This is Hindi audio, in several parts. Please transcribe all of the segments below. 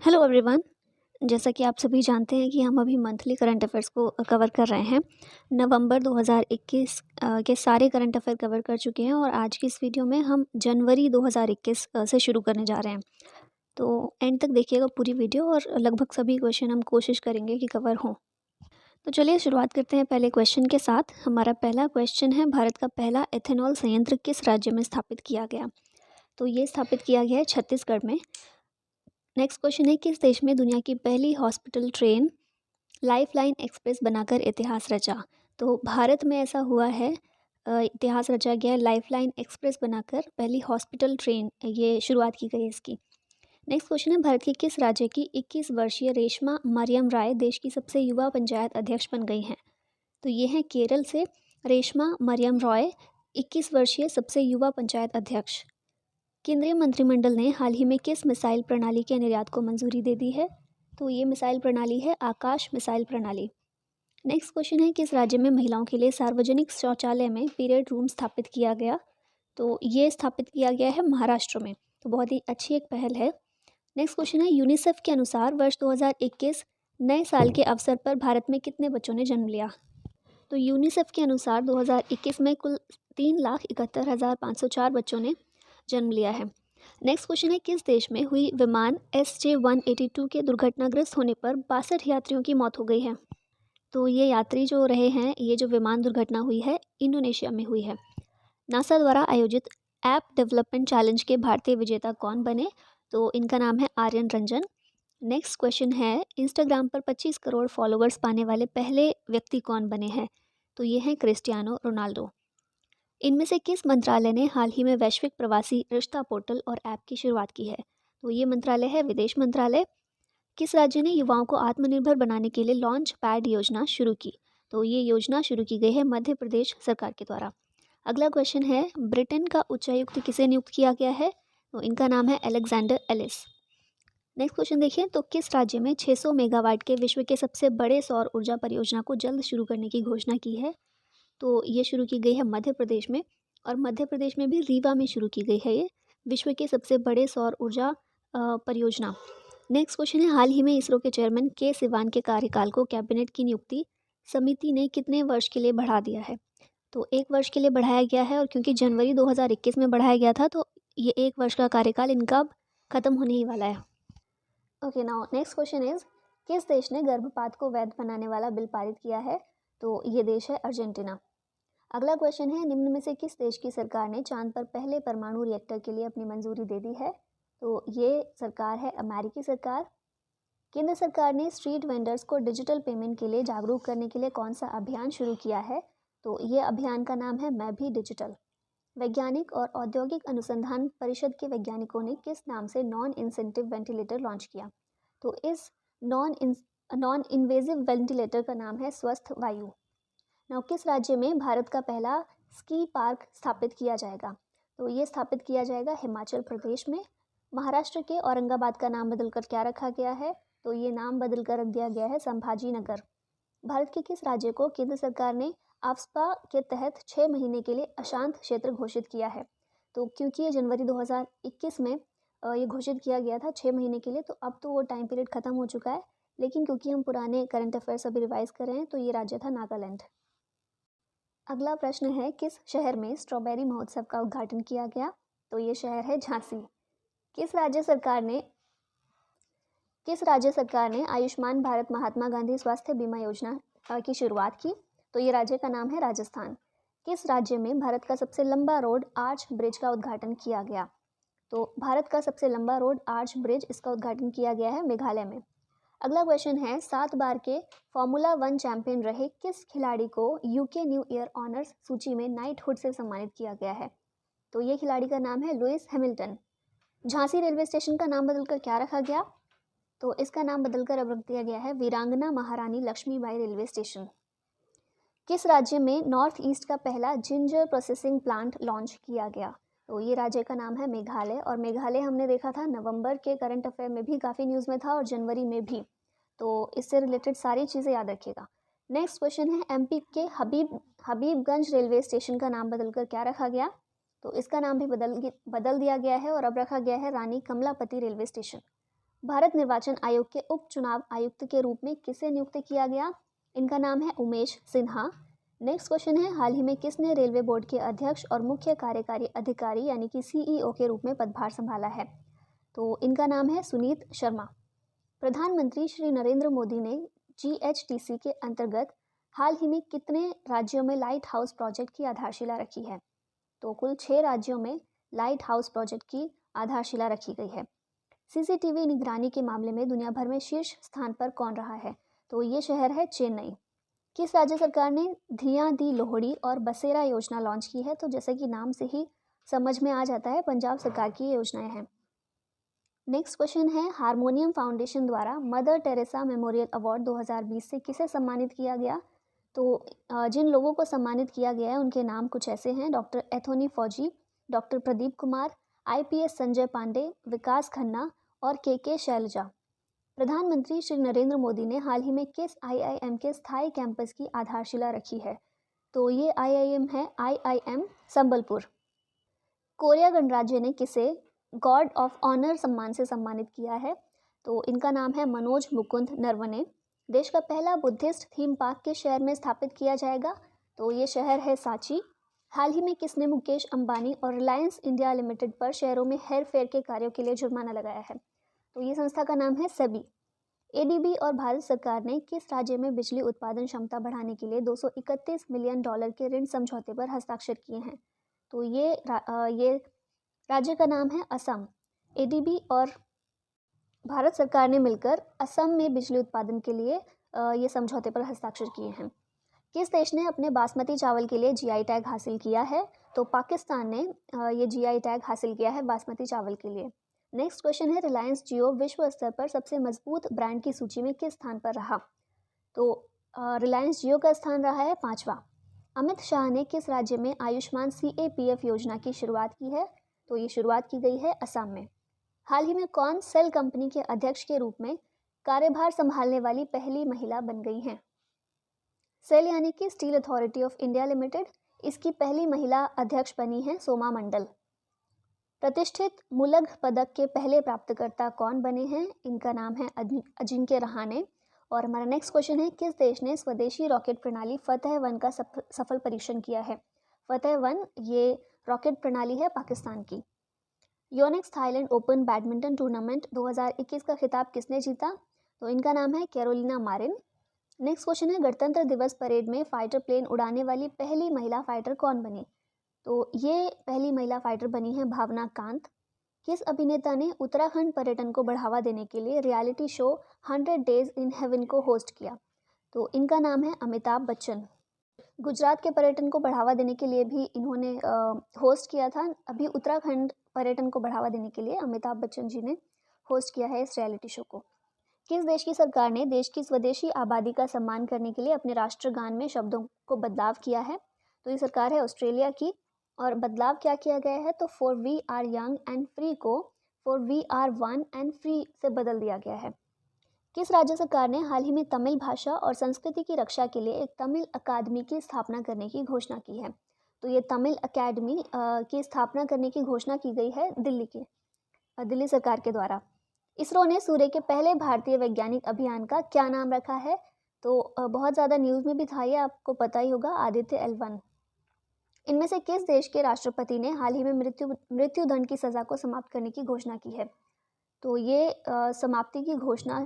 Hello everyone. जैसा कि आप सभी जानते हैं कि हम अभी मंथली करंट अफेयर्स को कवर कर रहे हैं। नवंबर 2021 के सारे करंट अफेयर कवर कर चुके हैं और आज की इस वीडियो में हम जनवरी 2021 से शुरू करने जा रहे हैं। तो एंड तक देखिएगा पूरी वीडियो और लगभग सभी क्वेश्चन हम कोशिश करेंगे कि कवर हों। तो चलिए शुरुआत करते हैं पहले क्वेश्चन के साथ। हमारा पहला क्वेश्चन है, भारत का पहला एथेनॉल संयंत्र किस राज्य में स्थापित किया गया? तो ये स्थापित किया गया है छत्तीसगढ़ में। नेक्स्ट क्वेश्चन है, किस देश में दुनिया की पहली हॉस्पिटल ट्रेन लाइफलाइन एक्सप्रेस बनाकर इतिहास रचा? तो भारत में ऐसा हुआ है, इतिहास रचा गया है लाइफलाइन एक्सप्रेस बनाकर पहली हॉस्पिटल ट्रेन ये शुरुआत की गई है इसकी। नेक्स्ट क्वेश्चन है, भारत के किस राज्य की 21 वर्षीय रेशमा मरियम राय देश की सबसे युवा पंचायत अध्यक्ष बन गई हैं? तो ये हैं केरल से रेशमा मरियम रॉय, 21 वर्षीय सबसे युवा पंचायत अध्यक्ष। केंद्रीय मंत्रिमंडल ने हाल ही में किस मिसाइल प्रणाली के निर्यात को मंजूरी दे दी है? तो ये मिसाइल प्रणाली है आकाश मिसाइल प्रणाली। नेक्स्ट क्वेश्चन है, किस राज्य में महिलाओं के लिए सार्वजनिक शौचालय में पीरियड रूम स्थापित किया गया? तो ये स्थापित किया गया है महाराष्ट्र में। तो बहुत ही अच्छी एक पहल है। नेक्स्ट क्वेश्चन है, यूनिसेफ के अनुसार वर्ष 2021 नए साल के अवसर पर भारत में कितने बच्चों ने जन्म लिया? तो यूनिसेफ के अनुसार 2021 में कुल 3,71,504 बच्चों ने जन्म लिया है। नेक्स्ट क्वेश्चन है, किस देश में हुई विमान SJ-182 के दुर्घटनाग्रस्त होने पर 62 यात्रियों की मौत हो गई है? तो ये यात्री जो रहे हैं, ये जो विमान दुर्घटना हुई है इंडोनेशिया में हुई है। नासा द्वारा आयोजित ऐप डेवलपमेंट चैलेंज के भारतीय विजेता कौन बने? तो इनका नाम है आर्यन रंजन। नेक्स्ट क्वेश्चन है, इंस्टाग्राम पर 25 करोड़ फॉलोअर्स पाने वाले पहले व्यक्ति कौन बने हैं? तो ये हैं क्रिस्टियानो रोनाल्डो। इनमें से किस मंत्रालय ने हाल ही में वैश्विक प्रवासी रिश्ता पोर्टल और ऐप की शुरुआत की है? तो ये मंत्रालय है विदेश मंत्रालय। किस राज्य ने युवाओं को आत्मनिर्भर बनाने के लिए लॉन्च पैड योजना शुरू की? तो ये योजना शुरू की गई है मध्य प्रदेश सरकार के द्वारा। अगला क्वेश्चन है, ब्रिटेन का उच्चायुक्त किसे नियुक्त किया गया है? तो इनका नाम है अलेक्जेंडर एलिस। नेक्स्ट क्वेश्चन देखिए, तो किस राज्य में 600 मेगावाट के विश्व के सबसे बड़े सौर ऊर्जा परियोजना को जल्द शुरू करने की घोषणा की है? तो ये शुरू की गई है मध्य प्रदेश में, और मध्य प्रदेश में भी रीवा में शुरू की गई है ये विश्व के सबसे बड़े सौर ऊर्जा परियोजना। नेक्स्ट क्वेश्चन है, हाल ही में इसरो के चेयरमैन के सिवान के कार्यकाल को कैबिनेट की नियुक्ति समिति ने कितने वर्ष के लिए बढ़ा दिया है? तो 1 वर्ष के लिए बढ़ाया गया है, और क्योंकि जनवरी 2021 में बढ़ाया गया था तो ये 1 वर्ष का कार्यकाल इनका अब खत्म होने ही वाला है। Okay, now next question is, किस देश ने गर्भपात को वैध बनाने वाला बिल पारित किया है? तो ये देश है अर्जेंटीना। अगला क्वेश्चन है, निम्न में से किस देश की सरकार ने चांद पर पहले परमाणु रिएक्टर के लिए अपनी मंजूरी दे दी है? तो ये सरकार है अमेरिकी सरकार। केंद्र सरकार ने स्ट्रीट वेंडर्स को डिजिटल पेमेंट के लिए जागरूक करने के लिए कौन सा अभियान शुरू किया है? तो ये अभियान का नाम है मैं भी डिजिटल। वैज्ञानिक और औद्योगिक अनुसंधान परिषद के वैज्ञानिकों ने किस नाम से नॉन इंसेंटिव वेंटिलेटर लॉन्च किया? तो इस नॉन इन्वेजिव वेंटिलेटर का नाम है स्वस्थ वायु। नाउ किस राज्य में भारत का पहला स्की पार्क स्थापित किया जाएगा? तो ये स्थापित किया जाएगा हिमाचल प्रदेश में। महाराष्ट्र के औरंगाबाद का नाम बदलकर क्या रखा गया है? तो ये नाम बदलकर रख दिया गया है संभाजी नगर। भारत के किस राज्य को केंद्र सरकार ने आफ्स्पा के तहत 6 महीने के लिए अशांत क्षेत्र घोषित किया है? तो क्योंकि ये जनवरी 2021 में ये घोषित किया गया था 6 महीने के लिए, तो अब तो वो टाइम पीरियड खत्म हो चुका है, लेकिन क्योंकि हम पुराने करंट अफेयर्स अभी रिवाइज कर रहे हैं तो ये राज्य था नागालैंड। अगला प्रश्न है, किस शहर में स्ट्रॉबेरी महोत्सव का उद्घाटन किया गया? तो ये शहर है झांसी। किस राज्य सरकार ने आयुष्मान भारत महात्मा गांधी स्वास्थ्य बीमा योजना की शुरुआत की? तो ये राज्य का नाम है राजस्थान। किस राज्य में भारत का सबसे लंबा रोड आर्च ब्रिज का उद्घाटन किया गया? तो भारत का सबसे लंबा रोड आर्च ब्रिज इसका उद्घाटन किया गया है मेघालय में। अगला क्वेश्चन है, 7 बार के फॉर्मूला 1 चैंपियन रहे किस खिलाड़ी को यूके न्यू ईयर ऑनर्स सूची में नाइटहुड से सम्मानित किया गया है? तो ये खिलाड़ी का नाम है Lewis Hamilton. Jhansi railway station का नाम बदलकर क्या रखा गया? तो इसका नाम बदलकर अब रख दिया गया है वीरांगना महारानी लक्ष्मीबाई रेलवे स्टेशन। किस राज्य में नॉर्थ ईस्ट का पहला जिंजर प्रोसेसिंग प्लांट लॉन्च किया गया? तो ये राज्य का नाम है मेघालय, और मेघालय हमने देखा था नवंबर के करंट अफेयर में भी काफ़ी न्यूज़ में था और जनवरी में भी, तो इससे रिलेटेड सारी चीज़ें याद रखिएगा। नेक्स्ट क्वेश्चन है, एमपी के हबीबगंज रेलवे स्टेशन का नाम बदलकर क्या रखा गया? तो इसका नाम भी बदल दिया गया है और अब रखा गया है रानी कमलापति रेलवे स्टेशन। भारत निर्वाचन आयोग के उप चुनाव आयुक्त के रूप में किसे नियुक्त किया गया? इनका नाम है उमेश सिन्हा। नेक्स्ट क्वेश्चन है, हाल ही में किसने रेलवे बोर्ड के अध्यक्ष और मुख्य कार्यकारी अधिकारी यानी कि सीईओ के रूप में पदभार संभाला है? तो इनका नाम है सुनीत शर्मा। प्रधानमंत्री श्री नरेंद्र मोदी ने GHTC के अंतर्गत हाल ही में कितने राज्यों में लाइट हाउस प्रोजेक्ट की आधारशिला रखी है? तो कुल 6 राज्यों में लाइट हाउस प्रोजेक्ट की आधारशिला रखी गई है। CCTV निगरानी के मामले में दुनिया भर में शीर्ष स्थान पर कौन रहा है? तो ये शहर है चेन्नई। किस राज्य सरकार ने धिया दी लोहड़ी और बसेरा योजना लॉन्च की है? तो जैसे कि नाम से ही समझ में आ जाता है, पंजाब सरकार की ये योजनाएं हैं। नेक्स्ट क्वेश्चन है, हारमोनियम फाउंडेशन द्वारा मदर टेरेसा मेमोरियल अवार्ड 2020 से किसे सम्मानित किया गया? तो जिन लोगों को सम्मानित किया गया है उनके नाम कुछ ऐसे हैं: डॉक्टर एथोनी फौजी, डॉक्टर प्रदीप कुमार, IPS संजय पांडे, विकास खन्ना और के शैलजा। प्रधानमंत्री श्री नरेंद्र मोदी ने हाल ही में किस IIM के स्थायी कैंपस की आधारशिला रखी है? तो ये IIM है IIM संबलपुर। कोरिया गणराज्य ने किसे गॉड ऑफ ऑनर सम्मान से सम्मानित किया है? तो इनका नाम है मनोज मुकुंद नरवणे। देश का पहला बुद्धिस्ट थीम पार्क किस शहर में स्थापित किया जाएगा? तो ये शहर है सांची। हाल ही में किसने मुकेश अंबानी और रिलायंस इंडिया लिमिटेड पर शहरों में हेर फेर के कार्यों के लिए जुर्माना लगाया है? तो ये संस्था का नाम है सेबी। ADB और भारत सरकार ने किस राज्य में बिजली उत्पादन क्षमता बढ़ाने के लिए $231 मिलियन के ऋण समझौते पर हस्ताक्षर किए हैं? तो ये राज्य का नाम है असम। ADB और भारत सरकार ने मिलकर असम में बिजली उत्पादन के लिए ये समझौते पर हस्ताक्षर किए हैं। किस देश ने अपने बासमती चावल के लिए GI टैग हासिल किया है? तो पाकिस्तान ने ये GI टैग हासिल किया है बासमती चावल के लिए। नेक्स्ट क्वेश्चन है, रिलायंस जियो विश्व स्तर पर सबसे मजबूत ब्रांड की सूची में किस स्थान पर रहा? तो रिलायंस जियो का स्थान रहा है 5वां। अमित शाह ने किस राज्य में आयुष्मान CAPF योजना की शुरुआत की है? तो ये शुरुआत की गई है असम में। हाल ही में कौन सेल कंपनी के अध्यक्ष के रूप में कार्यभार संभालने वाली पहली महिला बन गई हैं? सेल यानी कि steel authority of India limited, इसकी पहली महिला अध्यक्ष बनी है सोमा मंडल। प्रतिष्ठित मुलग पदक के पहले प्राप्तकर्ता कौन बने हैं? इनका नाम है अजिंक्य रहाणे। और हमारा नेक्स्ट क्वेश्चन है, किस देश ने स्वदेशी रॉकेट प्रणाली फतेह-1 का सफल परीक्षण किया है? फतेह-1 ये रॉकेट प्रणाली है पाकिस्तान की। Yonex Thailand open badminton tournament 2021 का खिताब किसने जीता? तो इनका नाम है कैरोलिना मारिन। नेक्स्ट क्वेश्चन है, गणतंत्र दिवस परेड में फाइटर प्लेन उड़ाने वाली पहली महिला फाइटर कौन बनी? तो ये पहली महिला फाइटर बनी है भावना कांत। किस अभिनेता ने उत्तराखंड पर्यटन को बढ़ावा देने के लिए reality show 100 days in heaven को होस्ट किया? तो इनका नाम है अमिताभ बच्चन। गुजरात के पर्यटन को बढ़ावा देने के लिए भी इन्होंने होस्ट किया था। अभी उत्तराखंड पर्यटन को बढ़ावा देने के लिए अमिताभ बच्चन जी ने होस्ट किया है इस रियलिटी शो को। किस देश की सरकार ने देश की स्वदेशी आबादी का सम्मान करने के लिए अपने राष्ट्रगान में शब्दों को बदलाव किया है? तो ये सरकार है ऑस्ट्रेलिया की। और बदलाव क्या किया गया है? तो for we are young and free को for we are one and free से बदल दिया गया है। किस राज्य सरकार ने हाल ही में तमिल भाषा और संस्कृति की रक्षा के लिए एक तमिल अकादमी की स्थापना करने की घोषणा की है? तो ये तमिल अकेडमी की स्थापना करने की घोषणा की गई है दिल्ली सरकार के द्वारा। इसरो ने सूर्य के पहले भारतीय वैज्ञानिक अभियान का क्या नाम रखा है? तो बहुत ज़्यादा न्यूज़ में भी था, ये आपको पता ही होगा, आदित्य L1। इनमें से किस देश के राष्ट्रपति ने हाल ही में मृत्युदंड की सज़ा को समाप्त करने की घोषणा की है? तो ये समाप्ति की घोषणा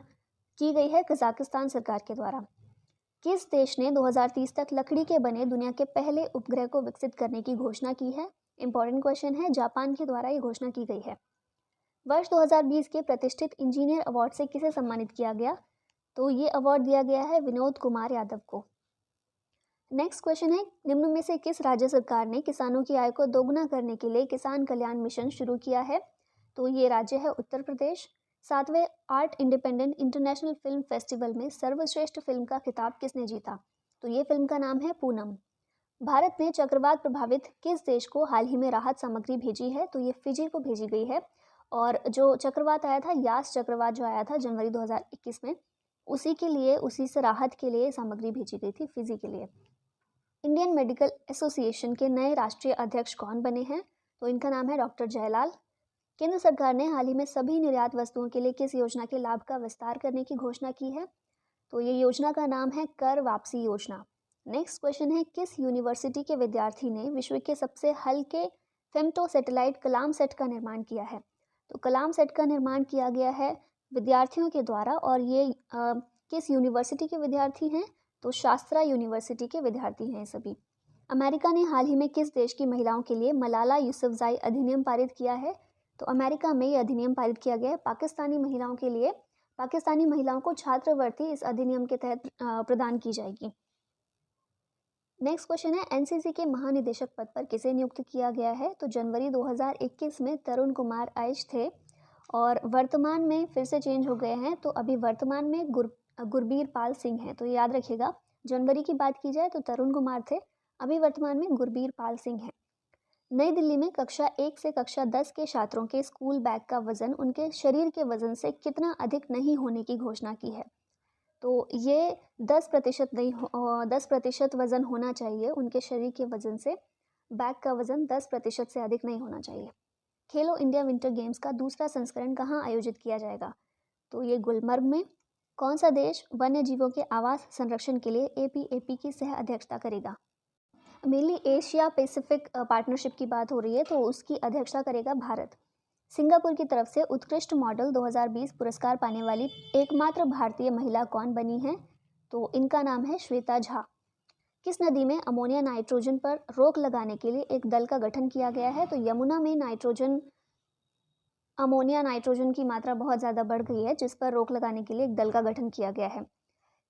की गई है कजाकिस्तान सरकार के द्वारा। किस देश ने 2030 तक लकड़ी के बने दुनिया के पहले उपग्रह को विकसित करने की घोषणा की है? इंपॉर्टेंट क्वेश्चन है, जापान के द्वारा ये घोषणा की गई है। वर्ष 2020 के प्रतिष्ठित इंजीनियर अवार्ड से किसे सम्मानित किया गया? तो ये अवार्ड दिया गया है विनोद कुमार यादव को। नेक्स्ट क्वेश्चन है, निम्न में से किस राज्य सरकार ने किसानों की आय को दोगुना करने के लिए किसान कल्याण मिशन शुरू किया है? तो ये राज्य है उत्तर प्रदेश। 7वें art independent international film festival में सर्वश्रेष्ठ फिल्म का खिताब किसने जीता? तो ये फिल्म का नाम है पूनम। भारत ने चक्रवात प्रभावित किस देश को हाल ही में राहत सामग्री भेजी है? तो ये फिजी को भेजी गई है। और जो चक्रवात आया था, यास चक्रवात जो आया था जनवरी 2021 में, उसी से राहत के लिए सामग्री भेजी गई थी फिजी के लिए। इंडियन मेडिकल एसोसिएशन के नए राष्ट्रीय अध्यक्ष कौन बने हैं? तो इनका नाम है डॉक्टर जयलाल। केंद्र सरकार ने हाल ही में सभी निर्यात वस्तुओं के लिए किस योजना के लाभ का विस्तार करने की घोषणा की है? तो ये योजना का नाम है कर वापसी योजना। नेक्स्ट क्वेश्चन है, किस यूनिवर्सिटी के विद्यार्थी ने विश्व के सबसे हल्के फेम्टो सैटेलाइट कलाम सेट का निर्माण किया है? तो कलाम सेट का निर्माण किया गया है विद्यार्थियों के द्वारा, और ये किस यूनिवर्सिटी के विद्यार्थी हैं? तो शास्त्रा यूनिवर्सिटी के विद्यार्थी हैं सभी। अमेरिका ने हाल ही में किस देश की महिलाओं के लिए मलाला यूसुफजाई अधिनियम पारित किया है? तो अमेरिका में ये अधिनियम पारित किया गया है पाकिस्तानी महिलाओं के लिए। पाकिस्तानी महिलाओं को छात्रवृत्ति इस अधिनियम के तहत प्रदान की जाएगी। नेक्स्ट क्वेश्चन है, एनसीसी के महानिदेशक पद पर किसे नियुक्त किया गया है? तो जनवरी 2021 में तरुण कुमार आइश थे, और वर्तमान में फिर से चेंज हो गए हैं, तो अभी वर्तमान में गुरबीर पाल सिंह हैं। तो याद रखिएगा, जनवरी की बात की जाए तो तरुण कुमार थे, अभी वर्तमान में गुरबीर पाल सिंह हैं। नई दिल्ली में कक्षा 1 से कक्षा 10 के छात्रों के स्कूल बैग का वजन उनके शरीर के वजन से कितना अधिक नहीं होने की घोषणा की है? तो ये 10% नहीं 10% वजन होना चाहिए उनके शरीर के वजन से। बैग का वजन 10% से अधिक नहीं होना चाहिए। खेलो इंडिया विंटर गेम्स का दूसरा संस्करण कहाँ आयोजित किया जाएगा? तो ये गुलमर्ग में। कौन सा देश वन्य जीवों के आवास संरक्षण के लिए एपीएपी की सह अध्यक्षता करेगा? मेनली एशिया पैसिफिक पार्टनरशिप की बात हो रही है, तो उसकी अध्यक्षता करेगा भारत। सिंगापुर की तरफ से उत्कृष्ट मॉडल 2020 पुरस्कार पाने वाली एकमात्र भारतीय महिला कौन बनी है? तो इनका नाम है श्वेता झा। किस नदी में अमोनिया नाइट्रोजन पर रोक लगाने के लिए एक दल का गठन किया गया है? तो यमुना में अमोनिया नाइट्रोजन की मात्रा बहुत ज़्यादा बढ़ गई है, जिस पर रोक लगाने के लिए एक दल का गठन किया गया है।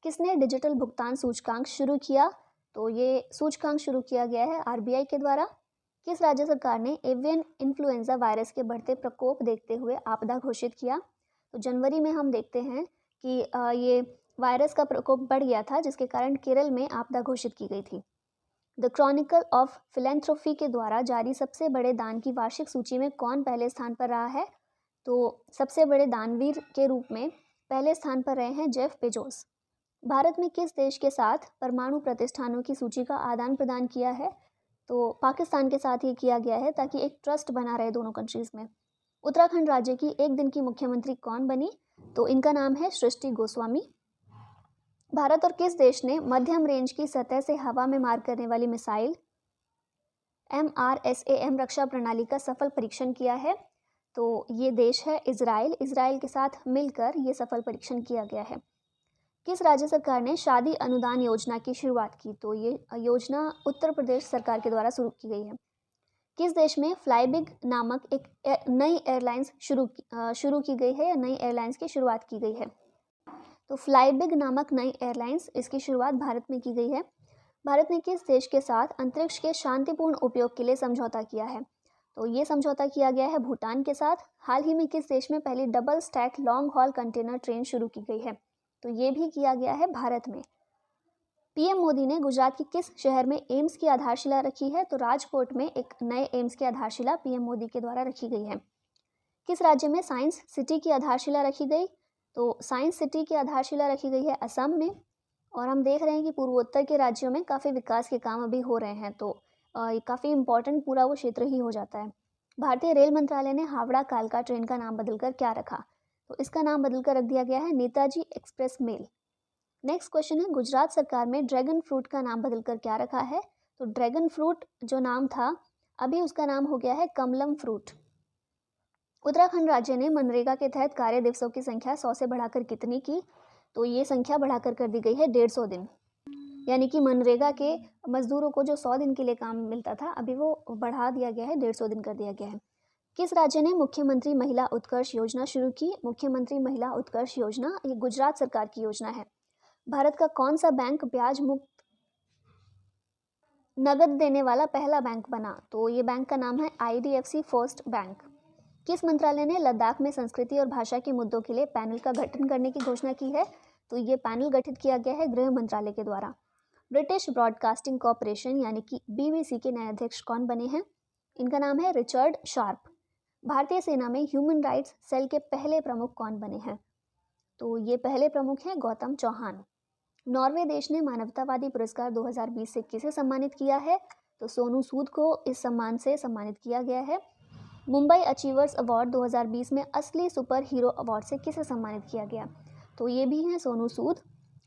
किसने डिजिटल भुगतान सूचकांक शुरू किया? तो ये सूचकांक शुरू किया गया है आरबीआई के द्वारा। किस राज्य सरकार ने एवियन इन्फ्लुएंजा वायरस के बढ़ते प्रकोप देखते हुए आपदा घोषित किया? तो जनवरी में हम देखते हैं कि ये वायरस का प्रकोप बढ़ गया था, जिसके कारण केरल में आपदा घोषित की गई थी। द क्रॉनिकल ऑफ फिलेंथ्रोफी के द्वारा जारी सबसे बड़े दान की वार्षिक सूची में कौन पहले स्थान पर रहा है? तो सबसे बड़े दानवीर के रूप में पहले स्थान पर रहे हैं जेफ बेजोस। भारत में किस देश के साथ परमाणु प्रतिष्ठानों की सूची का आदान प्रदान किया है? तो पाकिस्तान के साथ ये किया गया है, ताकि एक ट्रस्ट बना रहे दोनों कंट्रीज़ में। उत्तराखंड राज्य की एक दिन की मुख्यमंत्री कौन बनी? तो इनका नाम है सृष्टि गोस्वामी। भारत और किस देश ने मध्यम रेंज की सतह से हवा में मार करने वाली मिसाइल MRSAM रक्षा प्रणाली का सफल परीक्षण किया है? तो ये देश है इजराइल। इजराइल के साथ मिलकर ये सफल परीक्षण किया गया है। किस राज्य सरकार ने शादी अनुदान योजना की शुरुआत की? तो ये योजना उत्तर प्रदेश सरकार के द्वारा शुरू की गई है। किस देश में फ्लाईबिग नामक एक नई एयरलाइंस शुरू की गई है, या नई एयरलाइंस की शुरुआत की गई है? तो फ्लाईबिग नामक नई एयरलाइंस, इसकी शुरुआत भारत में की गई है। भारत ने किस देश के साथ अंतरिक्ष के शांतिपूर्ण उपयोग के लिए समझौता किया है? तो ये समझौता किया गया है भूटान के साथ। हाल ही में किस देश में पहली double stack long haul container train शुरू की गई है? तो ये भी किया गया है भारत में। पीएम मोदी ने गुजरात के किस शहर में एम्स की आधारशिला रखी है? तो राजकोट में एक नए एम्स की आधारशिला पीएम मोदी के द्वारा रखी गई है। किस राज्य में साइंस सिटी की आधारशिला रखी गई? तो साइंस सिटी की आधारशिला रखी गई है असम में। और हम देख रहे हैं कि पूर्वोत्तर के राज्यों में काफ़ी विकास के काम अभी हो रहे हैं, तो ये काफ़ी इम्पोर्टेंट पूरा वो क्षेत्र ही हो जाता है। भारतीय रेल मंत्रालय ने हावड़ा कालका ट्रेन का नाम बदलकर क्या रखा? तो इसका नाम बदलकर रख दिया गया है Netaji express mail. Next question है, गुजरात सरकार में ड्रैगन फ्रूट का नाम बदलकर क्या रखा है? तो ड्रैगन फ्रूट जो नाम था, अभी उसका नाम हो गया है कमलम फ्रूट। उत्तराखंड राज्य ने मनरेगा के तहत कार्य दिवसों की संख्या 100 से बढ़ाकर कितनी की? तो ये संख्या बढ़ाकर कर दी गई है 150 दिन। यानी कि मनरेगा के मजदूरों को जो 100 दिन के लिए काम मिलता था, अभी वो बढ़ा दिया गया है, 150 दिन कर दिया गया है। किस राज्य ने मुख्यमंत्री महिला उत्कर्ष योजना शुरू की? मुख्यमंत्री महिला उत्कर्ष योजना ये गुजरात सरकार की योजना है। भारत का कौन सा बैंक ब्याज मुक्त नगद देने वाला पहला बैंक बना? तो ये बैंक का नाम है IDFC फर्स्ट बैंक। किस मंत्रालय ने लद्दाख में संस्कृति और भाषा के मुद्दों के लिए पैनल का गठन करने की घोषणा की है? तो ये पैनल गठित किया गया है गृह मंत्रालय के द्वारा। ब्रिटिश ब्रॉडकास्टिंग कॉरपोरेशन यानी कि BBC के नए अध्यक्ष कौन बने हैं? इनका नाम है रिचर्ड शार्प। भारतीय सेना में ह्यूमन राइट्स सेल के पहले प्रमुख कौन बने हैं? तो ये पहले प्रमुख हैं गौतम चौहान। नॉर्वे देश ने मानवतावादी पुरस्कार 2020 से किसे सम्मानित किया है? तो सोनू सूद को इस सम्मान से सम्मानित किया गया है। मुंबई अचीवर्स अवार्ड 2020 में असली सुपर हीरो अवार्ड से किसे सम्मानित किया गया? तो ये भी हैं सोनू सूद।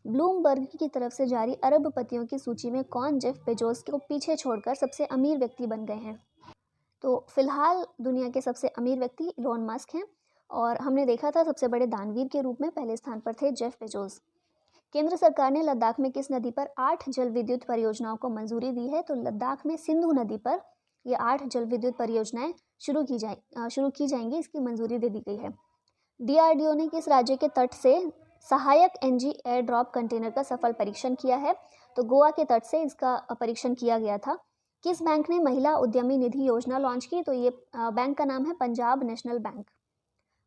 ब्लूमबर्ग की तरफ से जारी अरबपतियों की सूची में कौन जेफ बेजोस को पीछे छोड़कर सबसे अमीर व्यक्ति बन गए हैं? तो फिलहाल दुनिया के सबसे अमीर व्यक्ति इलोन मस्क हैं और हमने देखा था सबसे बड़े दानवीर के रूप में पहले स्थान पर थे जेफ बेजोस। केंद्र सरकार ने लद्दाख में किस नदी पर 8 जल विद्युत परियोजनाओं को मंजूरी दी है? तो लद्दाख में सिंधु नदी पर ये 8 जल विद्युत परियोजनाएं शुरू की जाएंगी, इसकी मंजूरी दे दी गई है। डीआरडीओ ने किस राज्य के तट से सहायक एनजी एयर ड्रॉप कंटेनर का सफल परीक्षण किया है? तो गोवा के तट से इसका परीक्षण किया गया था। किस बैंक ने महिला उद्यमी निधि योजना लॉन्च की? तो ये बैंक का नाम है पंजाब नेशनल बैंक।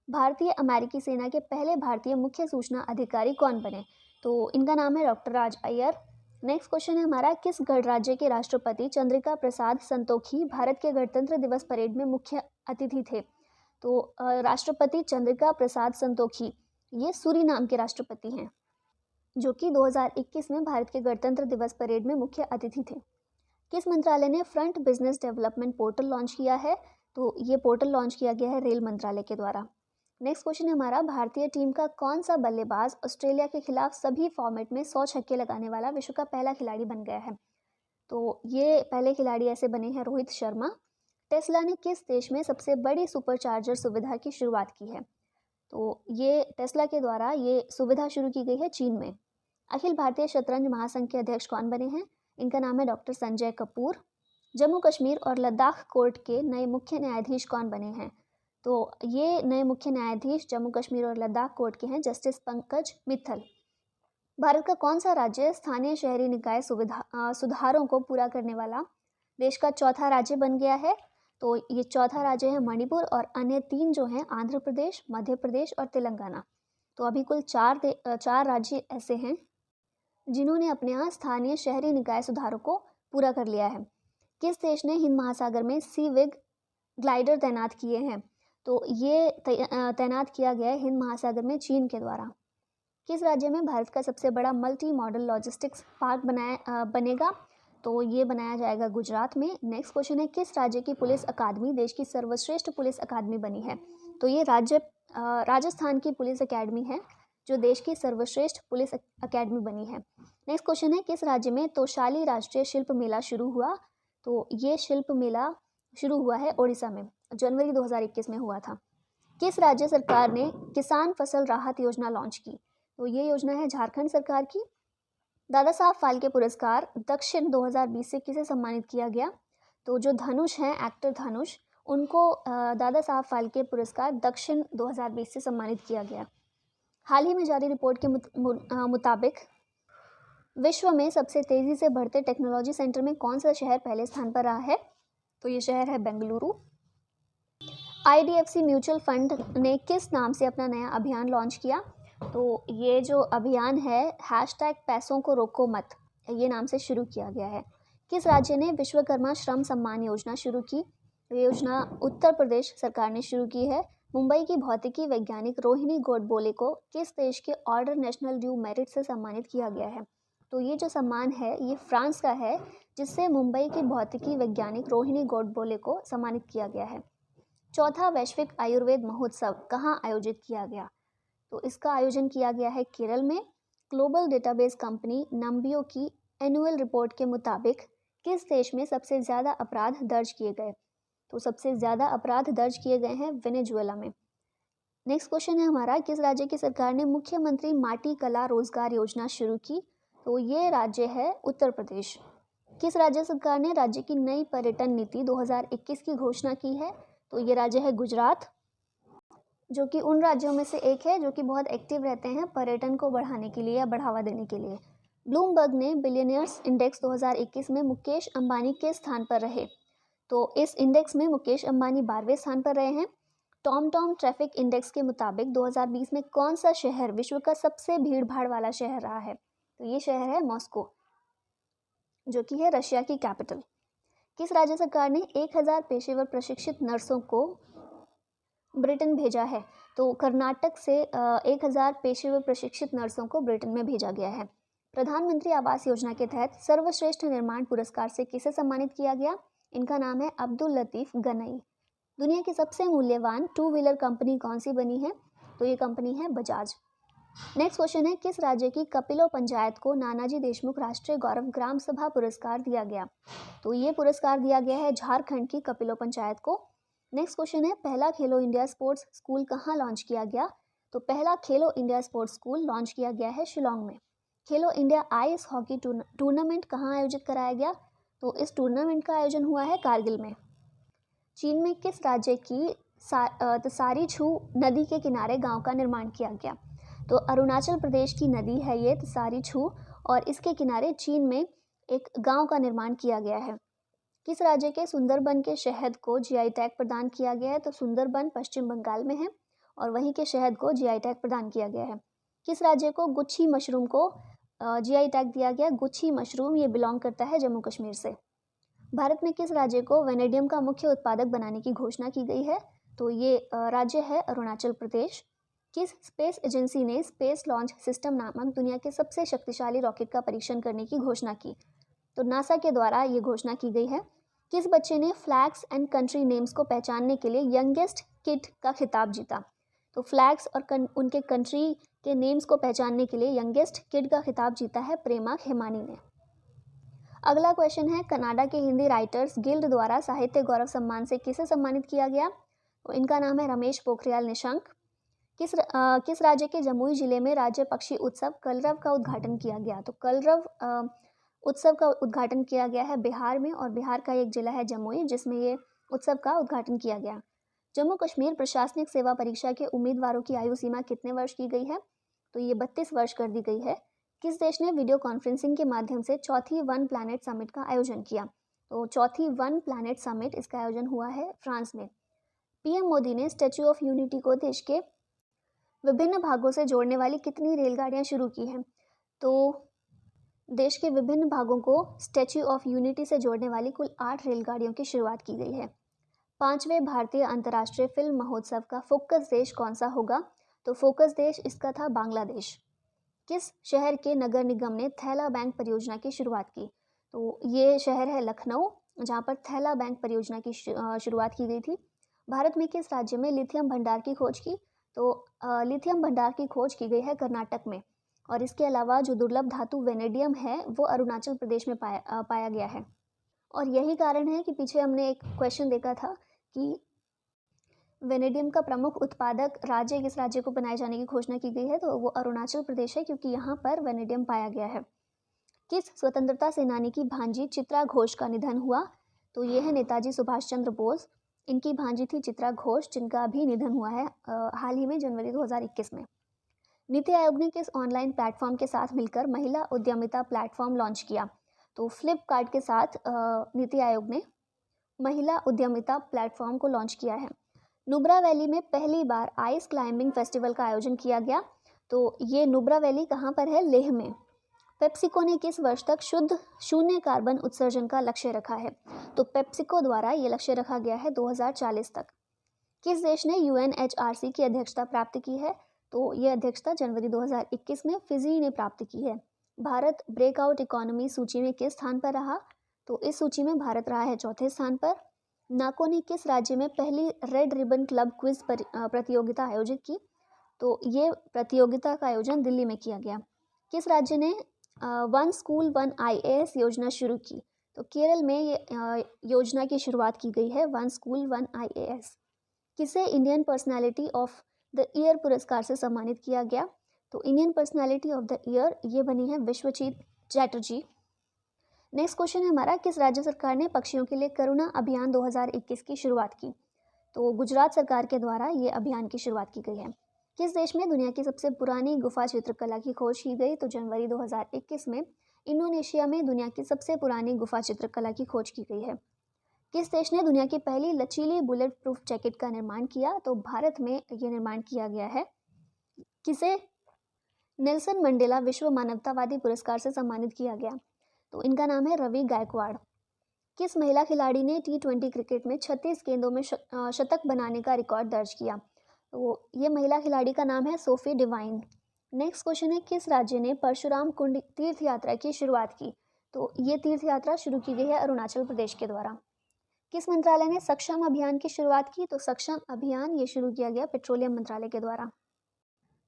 भारतीय अमेरिकी सेना के पहले भारतीय मुख्य सूचना अधिकारी कौन बने? तो इनका नाम है डॉक्टर राज अय्यर। नेक्स्ट क्वेश्चन है हमारा, किस गणराज्य के राष्ट्रपति चंद्रिका प्रसाद संतोखी भारत के गणतंत्र दिवस परेड में मुख्य अतिथि थे? तो राष्ट्रपति चंद्रिका प्रसाद संतोखी ये सूरीनाम के राष्ट्रपति हैं, जो कि 2021 में भारत के गणतंत्र दिवस परेड में मुख्य अतिथि थे। किस मंत्रालय ने front business development portal launch किया है? तो ये पोर्टल लॉन्च किया गया है रेल मंत्रालय के द्वारा। नेक्स्ट क्वेश्चन है हमारा, भारतीय टीम का कौन सा बल्लेबाज ऑस्ट्रेलिया के खिलाफ सभी फॉर्मेट में 100 छक्के लगाने वाला विश्व का पहला खिलाड़ी बन गया है? तो ये पहले खिलाड़ी ऐसे बने हैं रोहित शर्मा। टेस्ला ने किस देश में सबसे बड़ी सुपरचार्जर सुविधा की शुरुआत की है? तो ये टेस्ला के द्वारा ये सुविधा शुरू की गई है चीन में। अखिल भारतीय शतरंज महासंघ के अध्यक्ष कौन बने हैं? इनका नाम है डॉक्टर संजय कपूर। जम्मू कश्मीर और लद्दाख कोर्ट के नए मुख्य न्यायाधीश कौन बने हैं? तो ये नए मुख्य न्यायाधीश जम्मू कश्मीर और लद्दाख कोर्ट के हैं जस्टिस पंकज मित्तल। भारत का कौन सा राज्य स्थानीय शहरी निकाय सुधारों को पूरा करने वाला देश का चौथा राज्य बन गया है? तो ये चौथा राज्य है मणिपुर और अन्य 3 जो हैं आंध्र प्रदेश, मध्य प्रदेश और तेलंगाना। तो अभी कुल 4 राज्य ऐसे हैं जिन्होंने अपने यहाँ स्थानीय शहरी निकाय सुधारों को पूरा कर लिया है। किस देश ने हिंद महासागर में सीविग ग्लाइडर तैनात किए हैं? तो ये तैनात किया गया है हिंद महासागर में चीन के द्वारा। किस राज्य में भारत का सबसे बड़ा मल्टी मॉडल लॉजिस्टिक्स पार्क बनेगा? तो ये बनाया जाएगा गुजरात में। नेक्स्ट क्वेश्चन है, किस राज्य की पुलिस अकादमी देश की सर्वश्रेष्ठ पुलिस अकादमी बनी है? तो ये राजस्थान की पुलिस अकेडमी है जो देश की सर्वश्रेष्ठ पुलिस अकेडमी बनी है। नेक्स्ट क्वेश्चन है, किस राज्य में तोशाली राष्ट्रीय शिल्प मेला शुरू हुआ? तो ये शिल्प मेला शुरू हुआ है ओडिशा में, जनवरी 2021 में हुआ था। किस राज्य सरकार ने किसान फसल राहत योजना लॉन्च की? तो ये योजना है झारखंड सरकार की। दादा साहब फाल्के पुरस्कार दक्षिण 2020 से किसे सम्मानित किया गया? तो जो धनुष हैं, एक्टर धनुष, उनको दादा साहब फाल्के पुरस्कार दक्षिण 2020 से सम्मानित किया गया। हाल ही में जारी रिपोर्ट के मुताबिक विश्व में सबसे तेज़ी से बढ़ते टेक्नोलॉजी सेंटर में कौन सा शहर पहले स्थान पर रहा है? तो ये शहर है बेंगलुरु। IDFC म्यूचुअल फंड ने किस नाम से अपना नया अभियान लॉन्च किया? तो ये जो अभियान है #पैसों को रोको मत, ये नाम से शुरू किया गया है। किस राज्य ने विश्वकर्मा श्रम सम्मान योजना शुरू की? ये योजना उत्तर प्रदेश सरकार ने शुरू की है। मुंबई की भौतिकी वैज्ञानिक रोहिणी गोडबोले को किस देश के ऑर्डर नेशनल ड्यू मेरिट से सम्मानित किया गया है? तो ये जो सम्मान है ये फ्रांस का है, जिससे मुंबई की भौतिकी वैज्ञानिक रोहिणी गोडबोले को सम्मानित किया गया है। चौथा वैश्विक आयुर्वेद महोत्सव कहाँ आयोजित किया गया? तो इसका आयोजन किया गया है केरल में। ग्लोबल डेटाबेस कंपनी नंबियो की एनुअल रिपोर्ट के मुताबिक किस देश में सबसे ज़्यादा अपराध दर्ज किए गए? तो सबसे ज़्यादा अपराध दर्ज किए गए हैं वेनेजुएला में। नेक्स्ट क्वेश्चन है हमारा, किस राज्य की सरकार ने मुख्यमंत्री माटी कला रोजगार योजना शुरू की? तो ये राज्य है उत्तर प्रदेश। किस राज्य सरकार ने राज्य की नई पर्यटन नीति 2021 की घोषणा की है? तो ये राज्य है गुजरात, जो कि उन राज्यों में से एक है जो कि बहुत एक्टिव रहते हैं पर्यटन को बढ़ाने के लिए या बढ़ावा देने के लिए। ब्लूमबर्ग ने बिलियनियर्स इंडेक्स 2021 में मुकेश अंबानी के स्थान पर रहे? तो इस इंडेक्स में मुकेश अंबानी 12वें स्थान पर रहे हैं। टॉम ट्रैफिक इंडेक्स के मुताबिक 2020 में कौन सा शहर विश्व का सबसे भीड़ भाड़ वाला शहर रहा है? तो ये शहर है मॉस्को, जो कि है रशिया की कैपिटल। किस राज्य सरकार ने 1000 पेशेवर प्रशिक्षित नर्सों को ब्रिटेन भेजा है? तो कर्नाटक से 1000 पेशेवर प्रशिक्षित नर्सों को ब्रिटेन में भेजा गया है। प्रधानमंत्री आवास योजना के तहत सर्वश्रेष्ठ निर्माण पुरस्कार से किसे सम्मानित किया गया? इनका नाम है अब्दुल लतीफ़ गनई। दुनिया की सबसे मूल्यवान टू व्हीलर कंपनी कौन सी बनी है? तो ये कंपनी है बजाज। नेक्स्ट क्वेश्चन है, किस राज्य की कपिलो पंचायत को नानाजी देशमुख राष्ट्रीय गौरव ग्राम सभा पुरस्कार दिया गया? तो ये पुरस्कार दिया गया है झारखंड की कपिलो पंचायत को। नेक्स्ट क्वेश्चन है, पहला खेलो इंडिया स्पोर्ट्स स्कूल कहाँ लॉन्च किया गया? तो पहला खेलो इंडिया स्पोर्ट्स स्कूल लॉन्च किया गया है शिलोंग में। खेलो इंडिया आइस हॉकी टूर्नामेंट कहाँ आयोजित कराया गया? तो इस टूर्नामेंट का आयोजन हुआ है कारगिल में। चीन में किस राज्य की तसारी छू नदी के किनारे गांव का निर्माण किया गया? तो अरुणाचल प्रदेश की नदी है ये तसारी छू, और इसके किनारे चीन में एक गांव का निर्माण किया गया है। किस राज्य के सुंदरबन के शहद को जीआई टैग प्रदान किया गया है? तो सुंदरबन पश्चिम बंगाल में है और वहीं के शहद को जीआई टैग प्रदान किया गया है। किस राज्य को गुच्छी मशरूम को जीआई टैग दिया गया? गुच्छी मशरूम ये बिलोंग करता है जम्मू कश्मीर से। भारत में किस राज्य को वेनेडियम का मुख्य उत्पादक बनाने की घोषणा की गई है? तो ये राज्य है अरुणाचल प्रदेश। किस स्पेस एजेंसी ने स्पेस लॉन्च सिस्टम नामक दुनिया के सबसे शक्तिशाली रॉकेट का परीक्षण करने की घोषणा की? तो नासा के द्वारा ये घोषणा की गई है। किस बच्चे ने फ्लैग्स एंड कंट्री नेम्स को पहचानने के लिए यंगेस्ट किड का खिताब जीता? तो फ्लैग्स और उनके कंट्री के नेम्स को पहचानने के लिए यंगेस्ट किड का खिताब जीता है प्रेमा खेमानी ने। अगला क्वेश्चन है, कनाडा के हिंदी राइटर्स गिल्ड द्वारा साहित्य गौरव सम्मान से किसे सम्मानित किया गया? तो इनका नाम है रमेश पोखरियाल निशंक। किस राज्य के जमुई जिले में राज्य पक्षी उत्सव कलरव का उद्घाटन किया गया? तो कलरव उत्सव का उद्घाटन किया गया है बिहार में, और बिहार का एक जिला है जमुई जिसमें ये उत्सव का उद्घाटन किया गया। जम्मू कश्मीर प्रशासनिक सेवा परीक्षा के उम्मीदवारों की आयु सीमा कितने वर्ष की गई है? तो ये 32 वर्ष कर दी गई है। किस देश ने वीडियो कॉन्फ्रेंसिंग के माध्यम से चौथी वन प्लैनेट समिट का आयोजन किया? तो चौथी वन प्लैनेट समिट इसका आयोजन हुआ है फ्रांस में। पीएम मोदी ने स्टैच्यू ऑफ यूनिटी को देश के विभिन्न भागों से जोड़ने वाली कितनी रेलगाड़ियां शुरू की हैं? तो देश के विभिन्न भागों को स्टैच्यू ऑफ यूनिटी से जोड़ने वाली कुल 8 रेलगाड़ियों की शुरुआत की गई है। 5वें भारतीय अंतर्राष्ट्रीय फिल्म महोत्सव का फोकस देश कौन सा होगा? तो फोकस देश इसका था बांग्लादेश। किस शहर के नगर निगम ने थैला बैंक परियोजना की शुरुआत की? तो ये शहर है लखनऊ, जहाँ पर थैला बैंक परियोजना की शुरुआत की गई थी। भारत में किस राज्य में लिथियम भंडार की खोज की? तो लिथियम भंडार की खोज की गई है कर्नाटक में, और इसके अलावा जो दुर्लभ धातु वेनेडियम है वो अरुणाचल प्रदेश में पाया गया है। और यही कारण है कि पीछे हमने एक क्वेश्चन देखा था कि वेनेडियम का प्रमुख उत्पादक राज्य किस राज्य को बनाए जाने की घोषणा की गई है? तो वो अरुणाचल प्रदेश है, क्योंकि यहाँ पर वेनेडियम पाया गया है। किस स्वतंत्रता सेनानी की भांजी चित्रा घोष का निधन हुआ? तो ये है नेताजी सुभाष चंद्र बोस। इनकी भांजी थी चित्रा घोष, जिनका भी निधन हुआ है हाल ही में जनवरी 2021 में। नीति आयोग ने किस ऑनलाइन प्लेटफॉर्म के साथ मिलकर महिला उद्यमिता प्लेटफॉर्म लॉन्च किया? तो फ्लिपकार्ट के साथ नीति आयोग ने महिला उद्यमिता प्लेटफॉर्म को लॉन्च किया है। नुब्रा वैली में पहली बार आइस क्लाइंबिंग फेस्टिवल का आयोजन किया गया। तो ये नुब्रा वैली कहाँ पर है? लेह में। पेप्सिको ने किस वर्ष तक शुद्ध शून्य कार्बन उत्सर्जन का लक्ष्य रखा है? तो पेप्सिको द्वारा ये लक्ष्य रखा गया है 2040 तक। किस देश ने यूएनएचआरसी की अध्यक्षता प्राप्त की है? तो ये अध्यक्षता जनवरी 2021 में फिजी ने प्राप्त की है। भारत ब्रेकआउट इकोनॉमी सूची में किस स्थान पर रहा? तो इस सूची में भारत रहा है चौथे स्थान पर। नाको ने किस राज्य में पहली रेड रिबन क्लब क्विज प्रतियोगिता आयोजित की? तो ये प्रतियोगिता का आयोजन दिल्ली में किया गया। किस राज्य ने वन स्कूल वन आईएएस योजना शुरू की? तो केरल में ये योजना की शुरुआत की गई है, वन स्कूल वन आईएएस। किसे Indian personality of the year पुरस्कार से सम्मानित किया गया? तो Indian personality of the year ये बनी है विश्वजीत चैटर्जी। नेक्स्ट क्वेश्चन है हमारा, किस राज्य सरकार ने पक्षियों के लिए करुणा अभियान 2021 की शुरुआत की? तो गुजरात सरकार के द्वारा ये अभियान की शुरुआत की गई है। किस देश में दुनिया की सबसे पुरानी गुफा चित्रकला की खोज की गई? तो जनवरी 2021 में इंडोनेशिया में दुनिया की सबसे पुरानी गुफा चित्रकला की खोज की गई है। किस देश ने दुनिया की पहली लचीली बुलेट प्रूफ जैकेट का निर्माण किया? तो भारत में ये निर्माण किया गया है। किसे नेल्सन मंडेला विश्व मानवतावादी पुरस्कार से सम्मानित किया गया? तो इनका नाम है रवि गायकवाड़। किस महिला खिलाड़ी ने T20 क्रिकेट में 36 गेंदों में शतक बनाने का रिकॉर्ड दर्ज किया? तो ये महिला खिलाड़ी का नाम है सोफी डिवाइन। नेक्स्ट क्वेश्चन है, किस राज्य ने परशुराम कुंड तीर्थ यात्रा की शुरुआत की? तो ये तीर्थ यात्रा शुरू की गई है अरुणाचल प्रदेश के द्वारा। किस मंत्रालय ने सक्षम अभियान की शुरुआत की? तो सक्षम अभियान ये शुरू किया गया पेट्रोलियम मंत्रालय के द्वारा।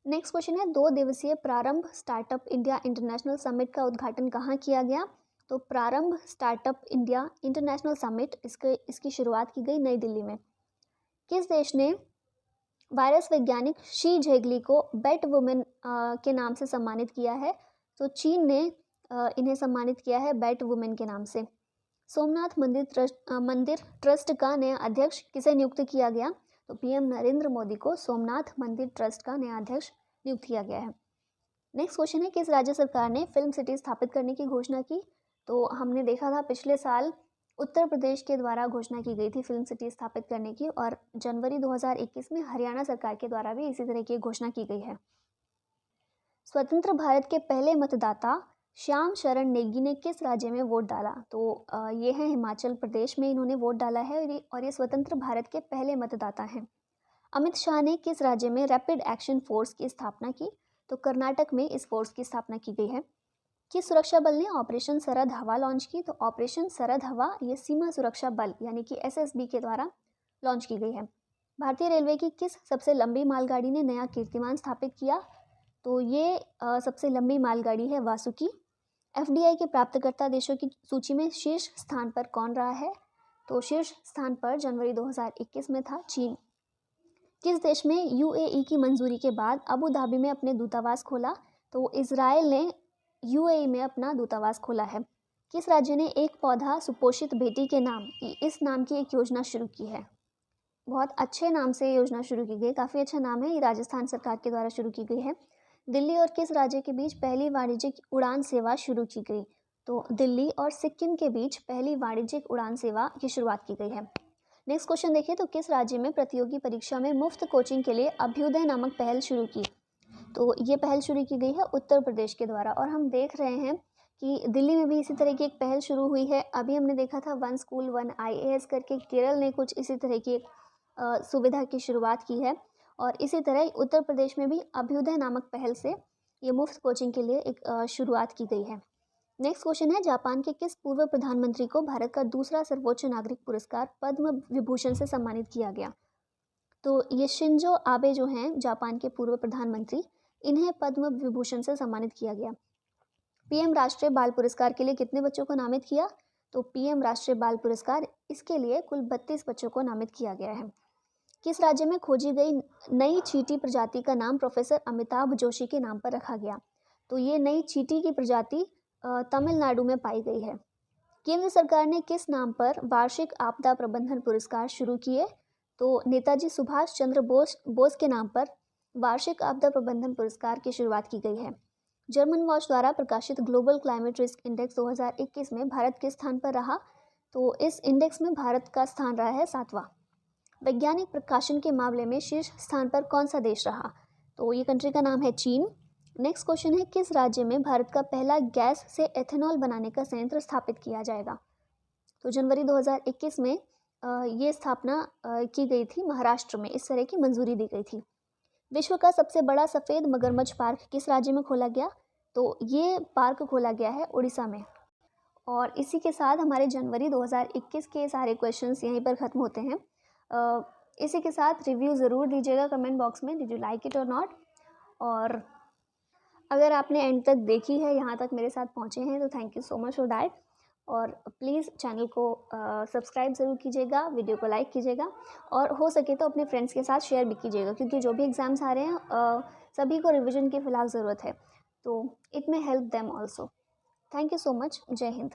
नेक्स्ट क्वेश्चन है 2 दिवसीय प्रारंभ स्टार्टअप इंडिया इंटरनेशनल समिट का उद्घाटन कहाँ किया गया? तो प्रारंभ स्टार्टअप इंडिया इंटरनेशनल समिट इसकी शुरुआत की गई नई दिल्ली में। किस देश ने वायरस वैज्ञानिक शी झेगली को बैट वुमेन के नाम से सम्मानित किया है? तो चीन ने इन्हें सम्मानित किया है बैट वुमेन के नाम से। सोमनाथ मंदिर ट्रस्ट का नया अध्यक्ष किसे नियुक्त किया गया? तो पीएम नरेंद्र मोदी को सोमनाथ मंदिर ट्रस्ट का नया अध्यक्ष नियुक्त किया गया है। नेक्स्ट क्वेश्चन है किस राज्य सरकार ने फिल्म सिटी स्थापित करने की घोषणा की? तो हमने देखा था पिछले साल उत्तर प्रदेश के द्वारा घोषणा की गई थी फिल्म सिटी स्थापित करने की, और जनवरी 2021 में हरियाणा सरकार के द्वारा भी इसी तरह की घोषणा की गई है। स्वतंत्र भारत के पहले मतदाता श्याम शरण नेगी ने किस राज्य में वोट डाला? तो ये है हिमाचल प्रदेश में इन्होंने वोट डाला है और ये स्वतंत्र भारत के पहले मतदाता हैं। अमित शाह ने किस राज्य में रैपिड एक्शन फोर्स की स्थापना की? तो कर्नाटक में इस फोर्स की स्थापना की गई है। किस सुरक्षा बल ने ऑपरेशन सरहद हवा लॉन्च की? तो ऑपरेशन सरहद हवा ये सीमा सुरक्षा बल यानी कि एसएसबी के द्वारा लॉन्च की गई है। भारतीय रेलवे की किस सबसे लंबी मालगाड़ी ने नया कीर्तिमान स्थापित किया? तो ये सबसे लंबी मालगाड़ी है वासुकी। एफडीआई के प्राप्तकर्ता देशों की सूची में शीर्ष स्थान पर कौन रहा है? तो शीर्ष स्थान पर जनवरी 2021 में था चीन। किस देश में यूएई की मंजूरी के बाद अबू धाबी में अपने दूतावास खोला? तो इजराइल ने यूएई में अपना दूतावास खोला है। किस राज्य ने एक पौधा सुपोषित बेटी के नाम इस नाम की एक योजना शुरू की है? बहुत अच्छे नाम से योजना शुरू की गई, काफ़ी अच्छा नाम है, ये राजस्थान सरकार के द्वारा शुरू की गई है। दिल्ली और किस राज्य के बीच पहली वाणिज्यिक उड़ान सेवा शुरू की गई? तो दिल्ली और सिक्किम के बीच पहली वाणिज्यिक उड़ान सेवा की शुरुआत की गई है। नेक्स्ट क्वेश्चन देखिए, तो किस राज्य में प्रतियोगी परीक्षा में मुफ्त कोचिंग के लिए अभ्युदय नामक पहल शुरू की? तो ये पहल शुरू की गई है उत्तर प्रदेश के द्वारा, और हम देख रहे हैं कि दिल्ली में भी इसी तरह की एक पहल शुरू हुई है। अभी हमने देखा था वन स्कूल वन आईएएस करके केरल ने कुछ इसी तरह की सुविधा की शुरुआत की है, और इसी तरह उत्तर प्रदेश में भी अभ्युदय नामक पहल से ये मुफ्त कोचिंग के लिए एक शुरुआत की गई है। नेक्स्ट क्वेश्चन है जापान के किस पूर्व प्रधानमंत्री को भारत का दूसरा सर्वोच्च नागरिक पुरस्कार पद्म विभूषण से सम्मानित किया गया? तो ये शिंजो आबे जो हैं जापान के पूर्व प्रधानमंत्री, इन्हें पद्म विभूषण से सम्मानित किया गया। पीएम राष्ट्रीय बाल पुरस्कार के लिए कितने बच्चों को नामित किया? तो पीएम राष्ट्रीय बाल पुरस्कार इसके लिए कुल 32 बच्चों को नामित किया गया है। किस राज्य में खोजी गई नई चींटी प्रजाति का नाम प्रोफेसर अमिताभ जोशी के नाम पर रखा गया? तो ये नई चींटी की प्रजाति तमिलनाडु में पाई गई है। केंद्र सरकार ने किस नाम पर वार्षिक आपदा प्रबंधन पुरस्कार शुरू किए? तो नेताजी सुभाष चंद्र बोस के नाम पर वार्षिक आपदा प्रबंधन पुरस्कार की शुरुआत की गई है। जर्मन वॉच द्वारा प्रकाशित ग्लोबल क्लाइमेट रिस्क इंडेक्स 2021 में भारत किस स्थान पर रहा? तो इस इंडेक्स में भारत का स्थान रहा है 7वां। वैज्ञानिक प्रकाशन के मामले में शीर्ष स्थान पर कौन सा देश रहा? तो ये कंट्री का नाम है चीन। नेक्स्ट क्वेश्चन है किस राज्य में भारत का पहला गैस से एथेनॉल बनाने का संयंत्र स्थापित किया जाएगा? तो जनवरी 2021 में ये स्थापना की गई थी महाराष्ट्र में, इस तरह की मंजूरी दी गई थी। विश्व का सबसे बड़ा सफ़ेद मगरमच्छ पार्क किस राज्य में खोला गया? तो ये पार्क खोला गया है उड़ीसा में। और इसी के साथ हमारे जनवरी 2021 के सारे क्वेश्चंस यहीं पर ख़त्म होते हैं। इसी के साथ रिव्यू ज़रूर दीजिएगा कमेंट बॉक्स में, डिड यू लाइक इट और नॉट। और अगर आपने एंड तक देखी है, यहाँ तक मेरे साथ पहुँचे हैं, तो thank you so much for that. और प्लीज़ चैनल को सब्सक्राइब ज़रूर कीजिएगा, वीडियो को लाइक कीजिएगा, और हो सके तो अपने फ्रेंड्स के साथ शेयर भी कीजिएगा, क्योंकि जो भी एग्ज़ाम्स आ रहे हैं सभी को रिवीजन की फ़िलहाल ज़रूरत है, तो it may help them also. Thank you so much. जय हिंद।